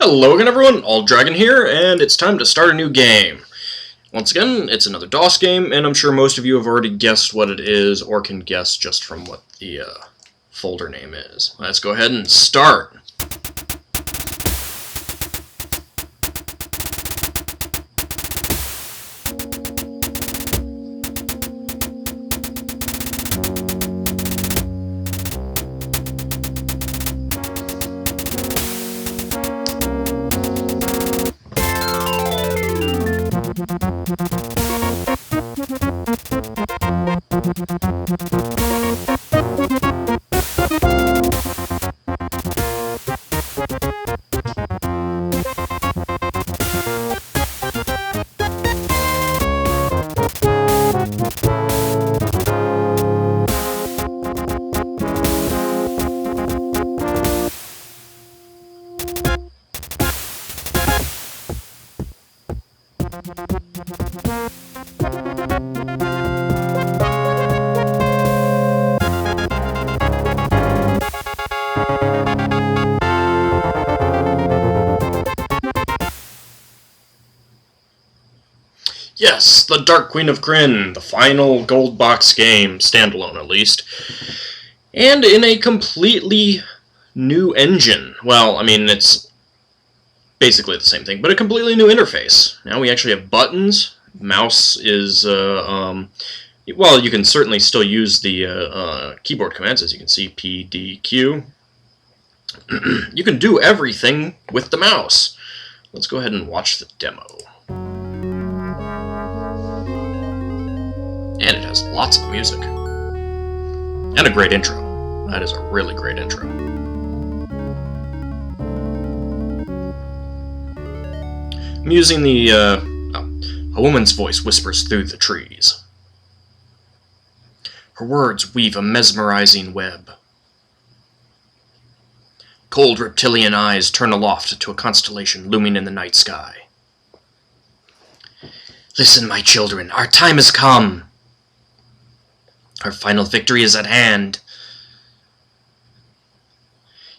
Hello again everyone, AuldDragon here, and it's time to start a new game. Once again, it's another DOS game, and I'm sure most of you have already guessed what it is, or can guess just from what the folder name is. Let's go ahead and start. Yes, the Dark Queen of Krynn, the final gold box game, standalone at least, and in a completely new engine. Well, I mean, it's basically the same thing, but a completely new interface. Now we actually have buttons. Mouse is, well, you can certainly still use the keyboard commands, as you can see, P, D, Q. You can do everything with the mouse. Let's go ahead and watch the demo. And it has lots of music. And a great intro. That is a really great intro. I'm using the, a woman's voice whispers through the trees. Her words weave a mesmerizing web. Cold reptilian eyes turn aloft to a constellation looming in the night sky. Listen, my children, our time has come. Our final victory is at hand.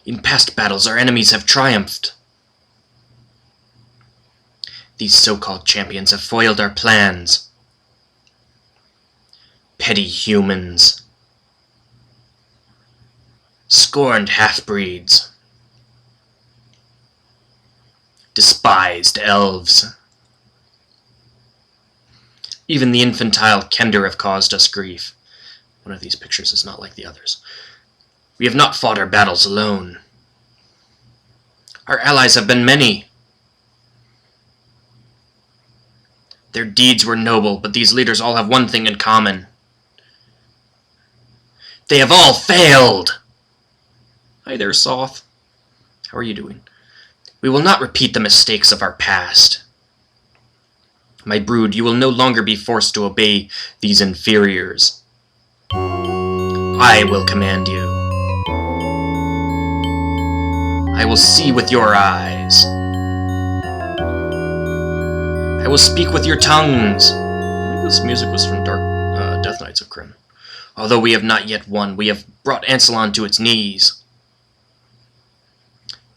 In past battles, our enemies have triumphed. These so-called champions have foiled our plans. Petty humans. Scorned half-breeds. Despised elves. Even the infantile Kender have caused us grief. One of these pictures is not like the others. We have not fought our battles alone. Our allies have been many. Their deeds were noble, but these leaders all have one thing in common. They have all failed! Hi there, Soth. How are you doing? We will not repeat the mistakes of our past. My brood, you will no longer be forced to obey these inferiors. I will command you. I will see with your eyes. I will speak with your tongues. I think this music was from Death Knights of Krynn. Although we have not yet won, we have brought Ansalon to its knees.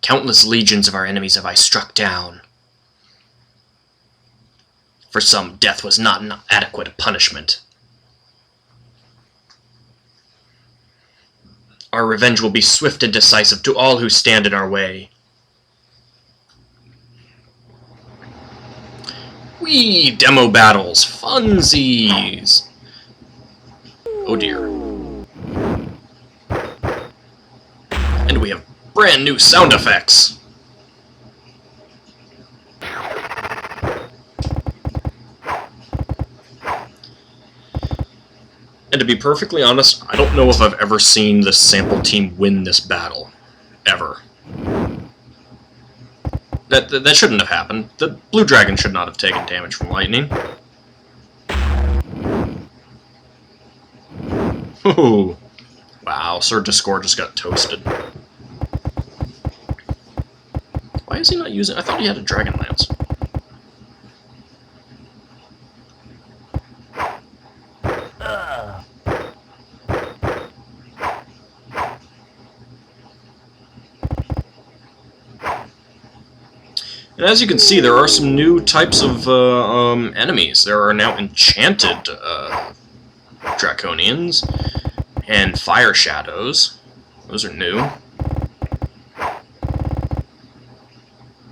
Countless legions of our enemies have I struck down. For some, death was not an adequate punishment. Our revenge will be swift and decisive to all who stand in our way. Whee! Demo battles! Funsies! Oh dear. And we have brand new sound effects! And to be perfectly honest, I don't know if I've ever seen the sample team win this battle. Ever. That shouldn't have happened. The blue dragon should not have taken damage from lightning. Ooh. Wow, Sir Discord just got toasted. Why is he not using... I thought he had a Dragonlance. And as you can see, there are some new types of enemies. There are now enchanted draconians and fire shadows. Those are new.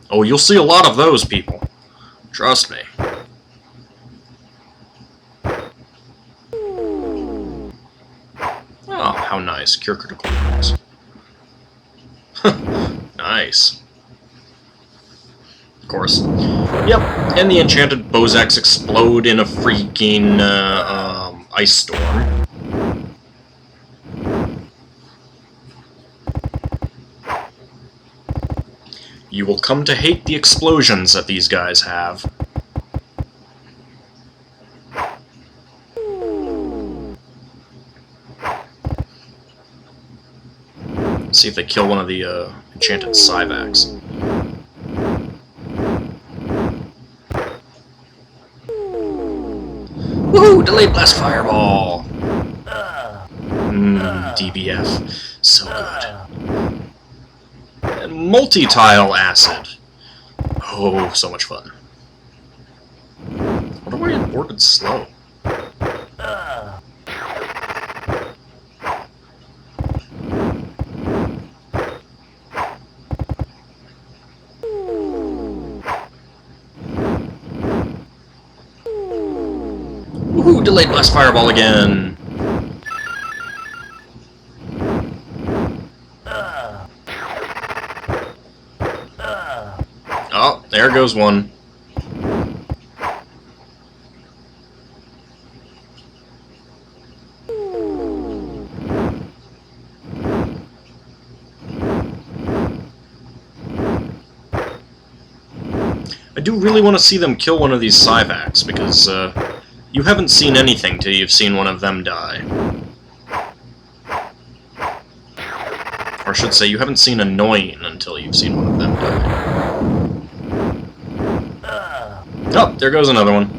Oh, you'll see a lot of those, people. Trust me. Oh, how nice. Cure critical wounds. Nice. Of course. Yep, and the enchanted Bozaks explode in a freaking ice storm. You will come to hate the explosions that these guys have. Let's see if they kill one of the enchanted Syvacs. Woohoo! Delayed Blast Fireball! DBF. So good. And multi-tile acid. Oh, so much fun. I wonder why it boarded slow. Woohoo! Delayed Blast Fireball again! Oh, there goes one. I do really want to see them kill one of these Syvacs, because you haven't seen anything till you've seen one of them die. Or I should say, you haven't seen annoying until you've seen one of them die. Oh, there goes another one.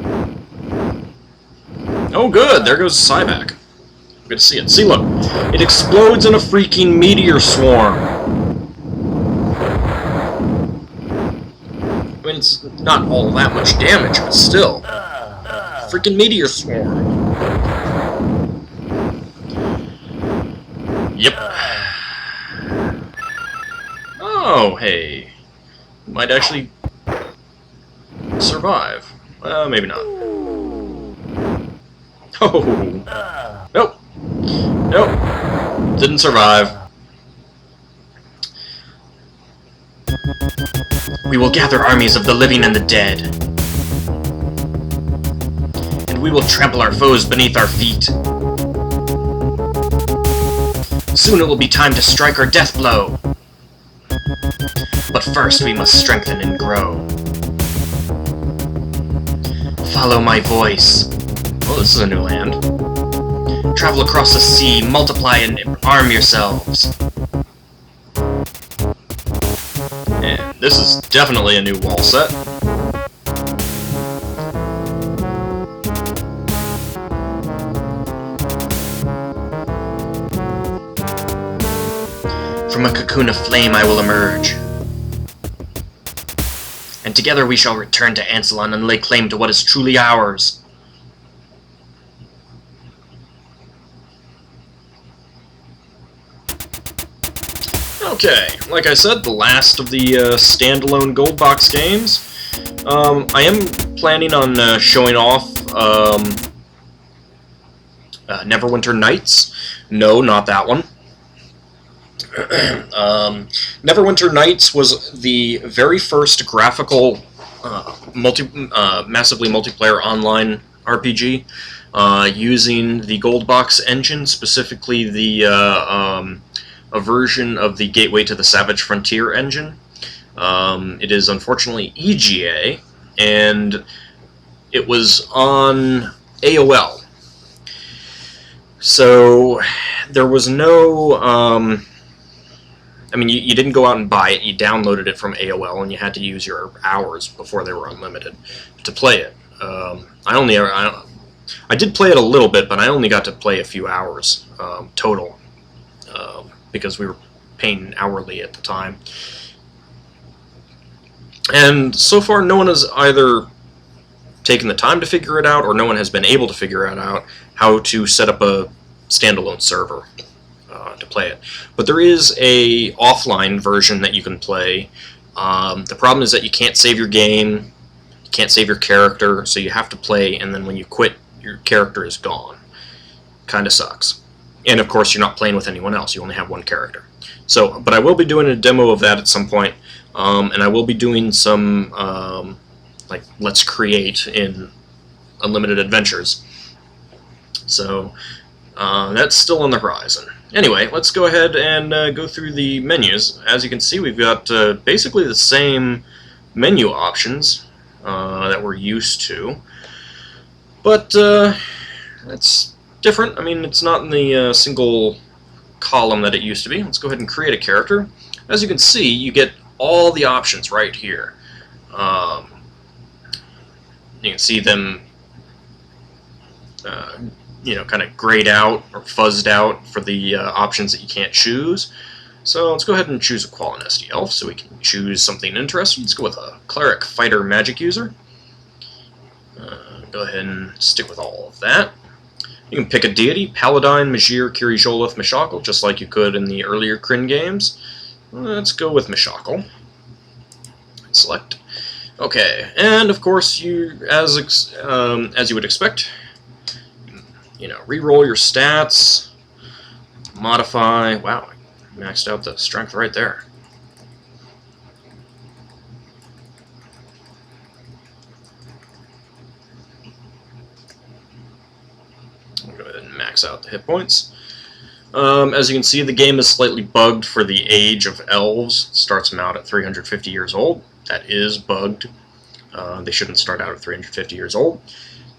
Oh good, there goes Syvac. Good to see it. See, look. It explodes in a freaking meteor swarm. I mean, it's not all that much damage, but still. Freaking meteor swarm. Yep. Oh, hey. Might actually survive. Well, maybe not. Oh. Nope. Nope. Didn't survive. We will gather armies of the living and the dead. And we will trample our foes beneath our feet. Soon it will be time to strike our death blow. But first we must strengthen and grow. Follow my voice. Oh, this is a new land. Travel across the sea, multiply and arm yourselves. And this is definitely a new wall set. From a cocoon of flame I will emerge. And together we shall return to Ansalon and lay claim to what is truly ours. Okay, like I said, the last of the standalone gold box games. I am planning on showing off Neverwinter Nights. No, not that one. Neverwinter Nights was the very first graphical massively multiplayer online RPG using the Gold Box engine, specifically the a version of the Gateway to the Savage Frontier engine. It is unfortunately EGA, and it was on AOL. So there was no I mean, you didn't go out and buy it, you downloaded it from AOL, and you had to use your hours before they were unlimited to play it. I did play it a little bit, but I only got to play a few hours total, because we were paying hourly at the time. And so far, no one has either taken the time to figure it out, or no one has been able to figure it out how to set up a standalone server to play it. But there is a offline version that you can play. The problem is that you can't save your game, you can't save your character, so you have to play, and then when you quit, your character is gone. Kind of sucks. And of course, you're not playing with anyone else. You only have one character. So, but I will be doing a demo of that at some point, and I will be doing some like Let's Create in Unlimited Adventures. So that's still on the horizon. Anyway, let's go ahead and go through the menus. As you can see, we've got basically the same menu options that we're used to, but it's different. I mean, it's not in the single column that it used to be. Let's go ahead and create a character. As you can see, you get all the options right here. You can see them kind of grayed out or fuzzed out for the options that you can't choose. So let's go ahead and choose a Qualinesti Elf so we can choose something interesting. Let's go with a Cleric Fighter Magic User. Go ahead and stick with all of that. You can pick a deity, Paladin, Majir, Kiri, Jolith, Meshakal, just like you could in the earlier Krynn games. Let's go with Meshakal. Select. Okay, and of course, you, as you would expect, re-roll your stats, modify. Wow, I maxed out the strength right there. I'll go ahead and max out the hit points. As you can see, the game is slightly bugged for the age of elves. It starts them out at 350 years old. That is bugged. They shouldn't start out at 350 years old.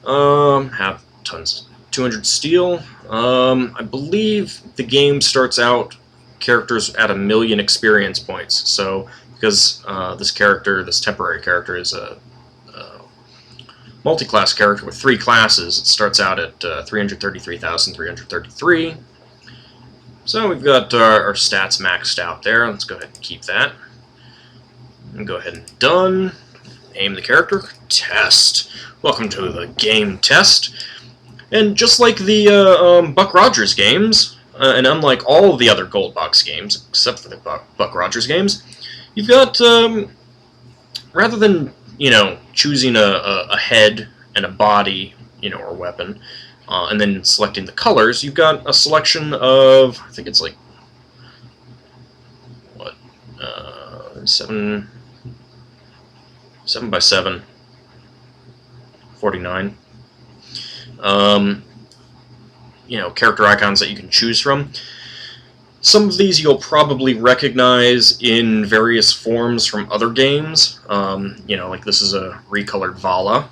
Have tons. 200 steel. I believe the game starts out characters at 1,000,000 experience points. So because this temporary character, is a multi-class character with 3 classes, it starts out at 333,333. So we've got our stats maxed out there. Let's go ahead and keep that. And go ahead and done. Name the character. Test. Welcome to the game test. And just like the Buck Rogers games, and unlike all of the other Gold Box games, except for the Buck Rogers games, you've got, rather than, choosing a head and a body, or weapon, and then selecting the colors, you've got a selection of, I think it's like, 7 by 7, 49. Character icons that you can choose from. Some of these you'll probably recognize in various forms from other games. Like this is a recolored Vala.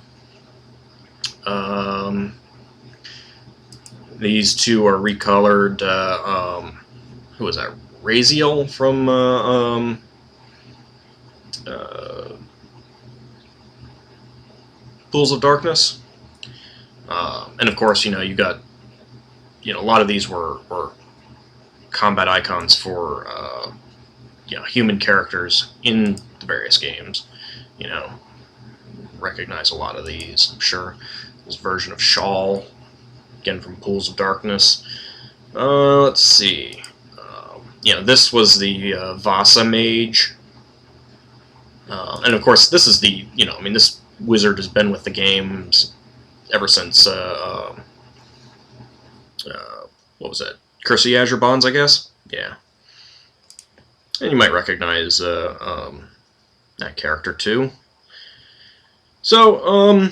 These two are recolored. Who was that? Raziel from Pools of Darkness. And of course, you got, a lot of these were combat icons for, human characters in the various games. Recognize a lot of these, I'm sure. This version of Shawl, again from Pools of Darkness. Let's see. This was the Vasa Mage. And of course, this is the, this wizard has been with the games ever since, what was that? Curse of the Azure Bonds, I guess? Yeah. And you might recognize that character too. So,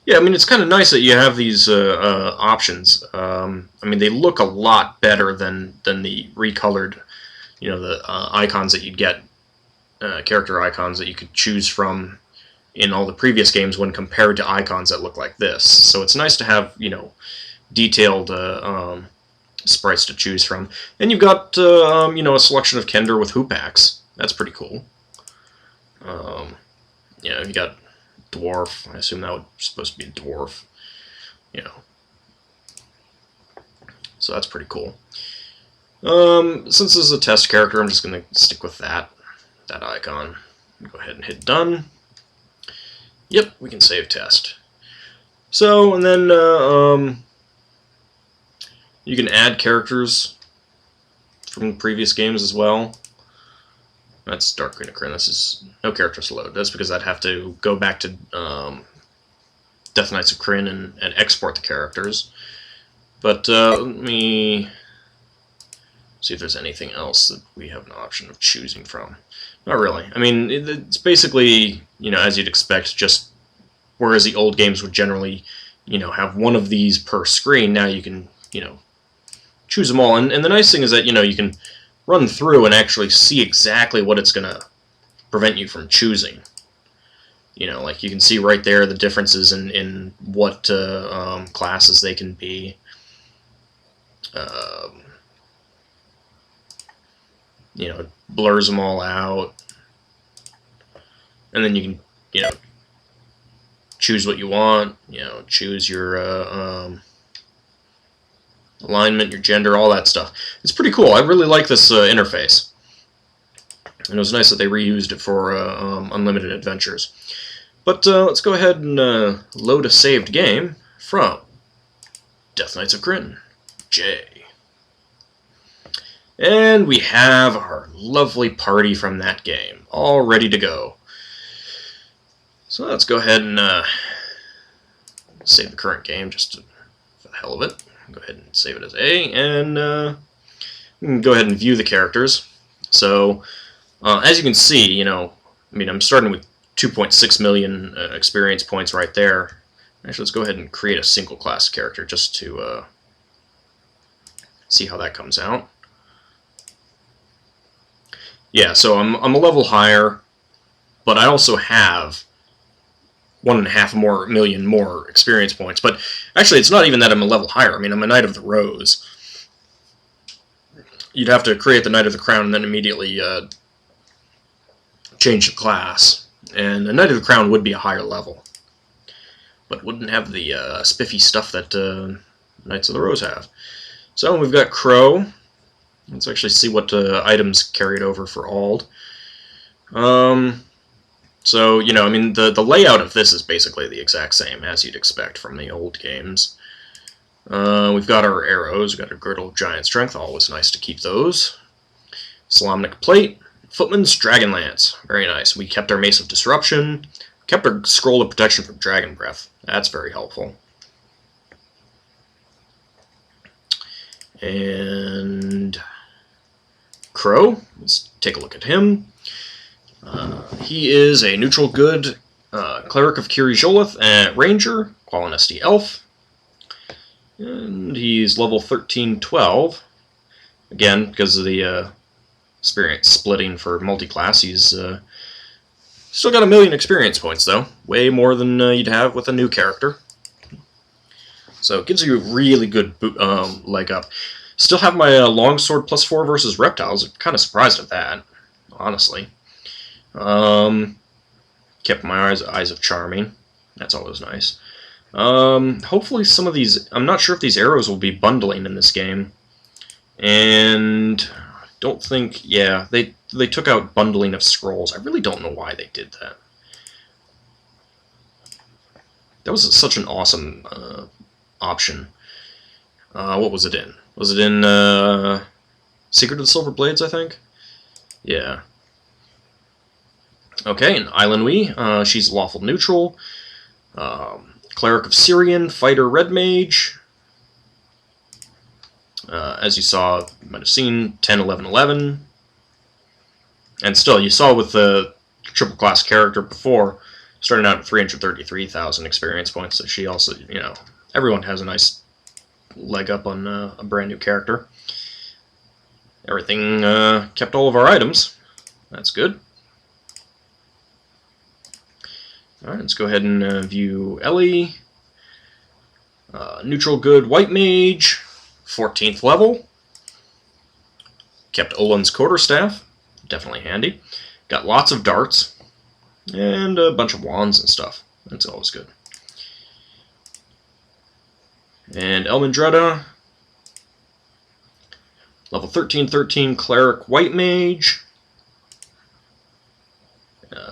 yeah, it's kind of nice that you have these options. They look a lot better than the recolored, the icons that you'd get, character icons that you could choose from in all the previous games when compared to icons that look like this. So it's nice to have, detailed sprites to choose from. And you've got, a selection of Kender with Hoopax. That's pretty cool. You got Dwarf. I assume that was supposed to be a Dwarf. So that's pretty cool. Since this is a test character, I'm just going to stick with that icon. Go ahead and hit done. Yep, we can save test. So, and then you can add characters from previous games as well. That's Dark Queen of Krynn. This is no characters to load. That's because I'd have to go back to Death Knights of Krynn and export the characters. But let me see if there's anything else that we have an option of choosing from. Not really. I mean, it's basically, you know, as you'd expect, just whereas the old games would generally, you know, have one of these per screen, now you can, you know, choose them all. And the nice thing is that, you know, you can run through and actually see exactly what it's going to prevent you from choosing. You know, like you can see right there the differences in what classes they can be. You know, it blurs them all out. And then you can, you know, choose what you want. You know, choose your alignment, your gender, all that stuff. It's pretty cool. I really like this interface. And it was nice that they reused it for Unlimited Adventures. But let's go ahead and load a saved game from Death Knights of Krynn. J. And we have our lovely party from that game, all ready to go. So let's go ahead and save the current game just for the hell of it. Go ahead and save it as A, and we can go ahead and view the characters. So, as you can see, you know, I mean, I'm starting with 2.6 million experience points right there. Actually, let's go ahead and create a single class character just to see how that comes out. Yeah, so I'm a level higher, but I also have 1.5 million more experience points. But actually, it's not even that I'm a level higher. I mean, I'm a Knight of the Rose. You'd have to create the Knight of the Crown and then immediately change the class. And a Knight of the Crown would be a higher level, but wouldn't have the spiffy stuff that Knights of the Rose have. So we've got Crow. Let's actually see what items carried over for Auld. So, you know, I mean, the layout of this is basically the exact same as you'd expect from the old games. We've got our arrows, we've got our Girdle of Giant Strength, always nice to keep those. Solamnic Plate, Footman's Dragonlance, very nice. We kept our Mace of Disruption, kept our Scroll of Protection from Dragon Breath, that's very helpful. And Crow, let's take a look at him. He is a neutral good Cleric of Kiri Jolith and Ranger, Qualinesti Elf. And he's level 13-12. Again, because of the experience splitting for multi-class, he's still got 1 million experience points, though. Way more than you'd have with a new character. So it gives you a really good leg up. Still have my longsword +4 versus reptiles. I'm kind of surprised at that, honestly. Kept my Eyes of Charming. That's always nice. Hopefully some of these... I'm not sure if these arrows will be bundling in this game. And don't think... Yeah, they took out bundling of scrolls. I really don't know why they did that. That was such an awesome option. What was it in? Was it in Secret of the Silver Blades, I think? Yeah. Okay, and Eilenwy, she's lawful neutral. Cleric of Syrian, Fighter Red Mage. As you saw, you might have seen 10, 11, 11. And still, you saw with the triple class character before, starting out at 333,000 experience points, so she also, you know, everyone has a nice leg up on a brand new character. Everything kept all of our items. That's good. Alright, let's go ahead and view Ellie. Neutral good White Mage, 14th level. Kept Olin's Quarterstaff, definitely handy. Got lots of darts, and a bunch of wands and stuff. That's always good. And Elmandretta, level 13 Cleric White Mage.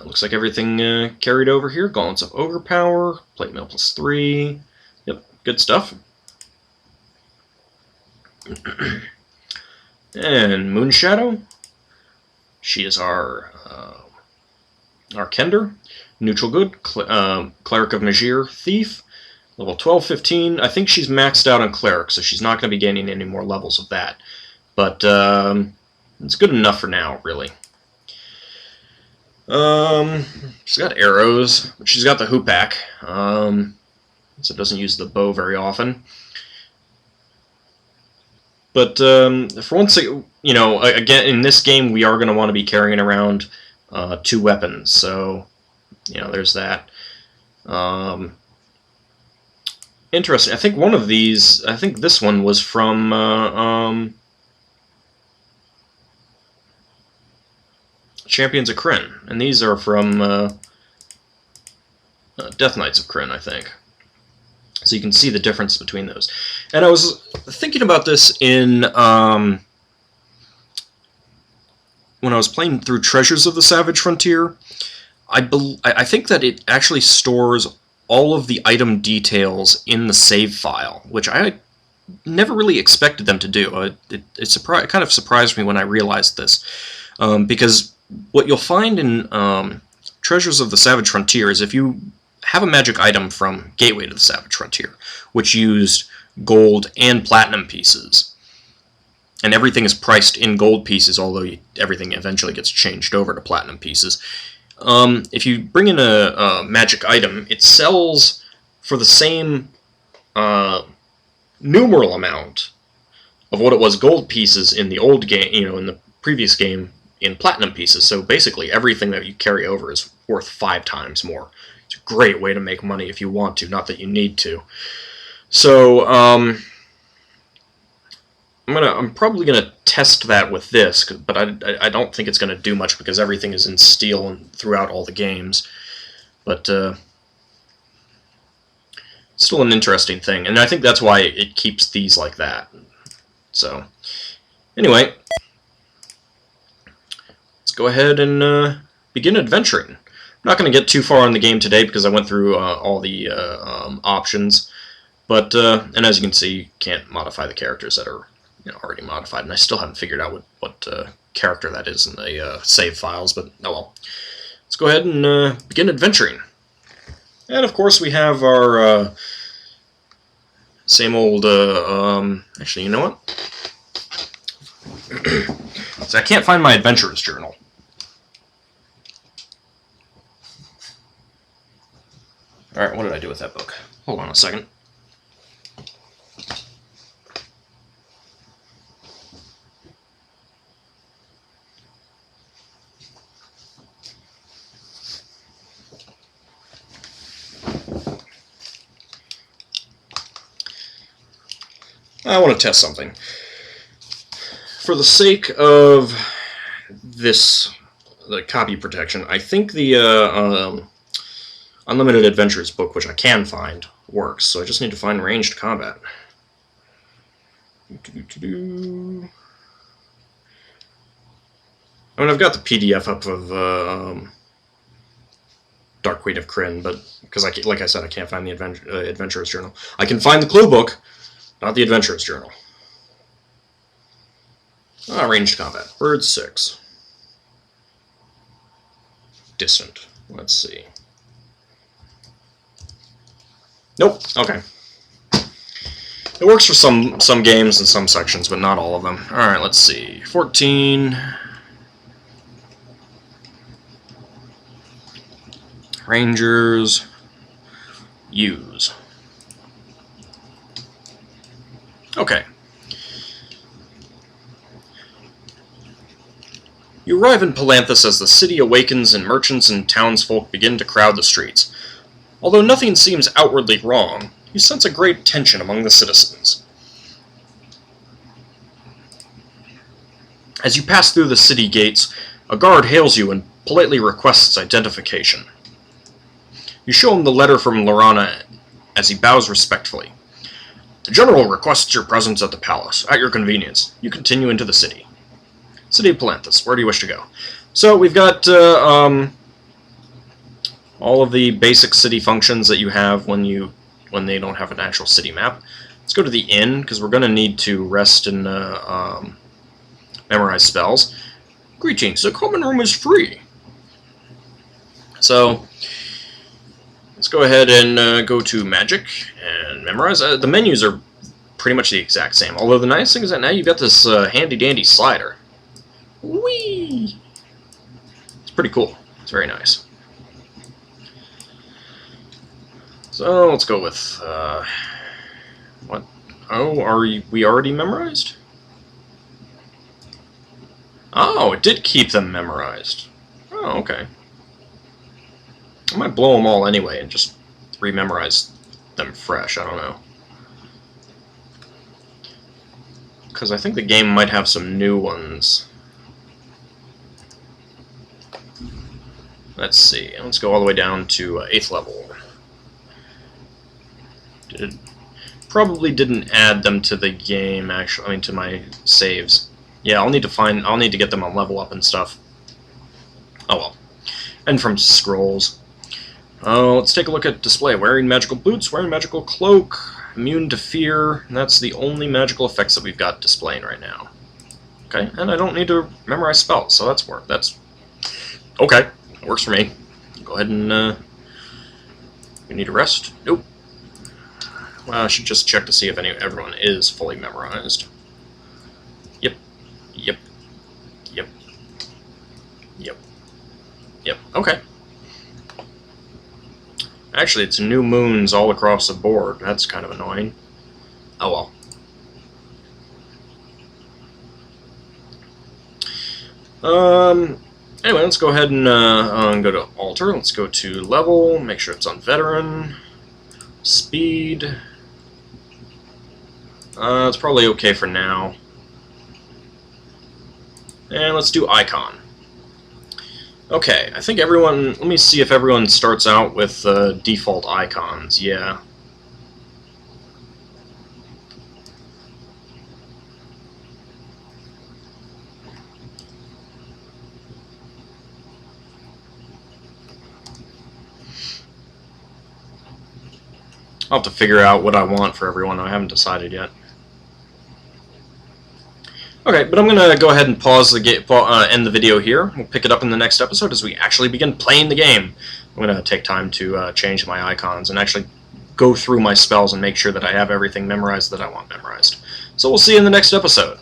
Looks like everything carried over here. Gauntlets of Ogre Power, Plate Mail +3. Yep, good stuff. And Moonshadow. She is our Kender. Neutral Good, Cleric of Magir, Thief. Level 12, 15. I think she's maxed out on Cleric, so she's not going to be gaining any more levels of that. But it's good enough for now, really. She's got arrows, but she's got the Hoopak, so it doesn't use the bow very often. But for once, you know, again, in this game, we are going to want to be carrying around 2 weapons, so, you know, there's that. Interesting. I think one of these, I think this one was from Champions of Krynn, and these are from Death Knights of Krynn, I think. So you can see the difference between those. And I was thinking about this in when I was playing through Treasures of the Savage Frontier. I think that it actually stores all of the item details in the save file, which I never really expected them to do. It kind of surprised me when I realized this, because what you'll find in Treasures of the Savage Frontier is if you have a magic item from Gateway to the Savage Frontier, which used gold and platinum pieces, and everything is priced in gold pieces, although everything eventually gets changed over to platinum pieces. If you bring in a magic item, it sells for the same numeral amount of what it was gold pieces in the old game, you know, in the previous game, in platinum pieces. So basically everything that you carry over is worth 5 times more. It's a great way to make money if you want to, not that you need to. So I'm probably gonna test that with this, but I don't think it's gonna do much because everything is in steel and throughout all the games. But still an interesting thing, and I think that's why it keeps these like that. So anyway, let's go ahead and begin adventuring. I'm not going to get too far in the game today because I went through all the options, but and as you can see, you can't modify the characters that are, you know, already modified, and I still haven't figured out what character that is in the save files, but oh well. Let's go ahead and begin adventuring. And of course we have our same old, actually, you know what? So I can't find my adventurer's journal. Alright, what did I do with that book? Hold on a second. I want to test something. For the sake of the copy protection, I think the Unlimited Adventures book, which I can find, works. So I just need to find ranged combat. I mean, I've got the PDF up of Dark Queen of Krynn, but because like I said, I can't find the Adventurer's Journal. I can find the clue book, not the Adventurer's Journal. Ranged combat. Bird 6. Distant. Let's see. Nope. Okay. It works for some games and some sections, but not all of them. Alright, let's see. 14. Rangers. Use. Okay. You arrive in Palanthas as the city awakens and merchants and townsfolk begin to crowd the streets. Although nothing seems outwardly wrong, you sense a great tension among the citizens. As you pass through the city gates, a guard hails you and politely requests identification. You show him the letter from Lorana as he bows respectfully. The general requests your presence at the palace. At your convenience, you continue into the city. City of Palanthas. Where do you wish to go? So we've got all of the basic city functions that you have when they don't have an actual city map. Let's go to the inn, because we're going to need to rest and memorize spells. Greetings, the common room is free. So, let's go ahead and go to magic and memorize. The menus are pretty much the exact same, although the nice thing is that now you've got this handy-dandy slider. Whee! It's pretty cool. It's very nice. So, let's go with... what? Oh, we already memorized? Oh, it did keep them memorized. Oh, okay. I might blow them all anyway and just rememorize them fresh. I don't know. Because I think the game might have some new ones. Let's see. Let's go all the way down to 8th level. Probably didn't add them to the game, actually. I mean, to my saves. Yeah, I'll need to get them on level up and stuff. Oh well. And from scrolls. Let's take a look at display. Wearing magical boots, wearing magical cloak, immune to fear, and that's the only magical effects that we've got displaying right now. Okay, and I don't need to memorize spells, so that's okay. That works for me. Go ahead and we need a rest. Nope. Well, I should just check to see if everyone is fully memorized. Yep. Yep. Yep. Yep. Yep. Okay. Actually, it's new moons all across the board. That's kind of annoying. Oh well. Anyway, let's go ahead and go to altar. Let's go to level. Make sure it's on veteran. Speed. It's probably okay for now. And let's do icon. Okay, I think everyone... Let me see if everyone starts out with default icons. Yeah. I'll have to figure out what I want for everyone. I haven't decided yet. Okay, but I'm going to go ahead and pause the end the video here. We'll pick it up in the next episode as we actually begin playing the game. I'm going to take time to change my icons and actually go through my spells and make sure that I have everything memorized that I want memorized. So we'll see you in the next episode.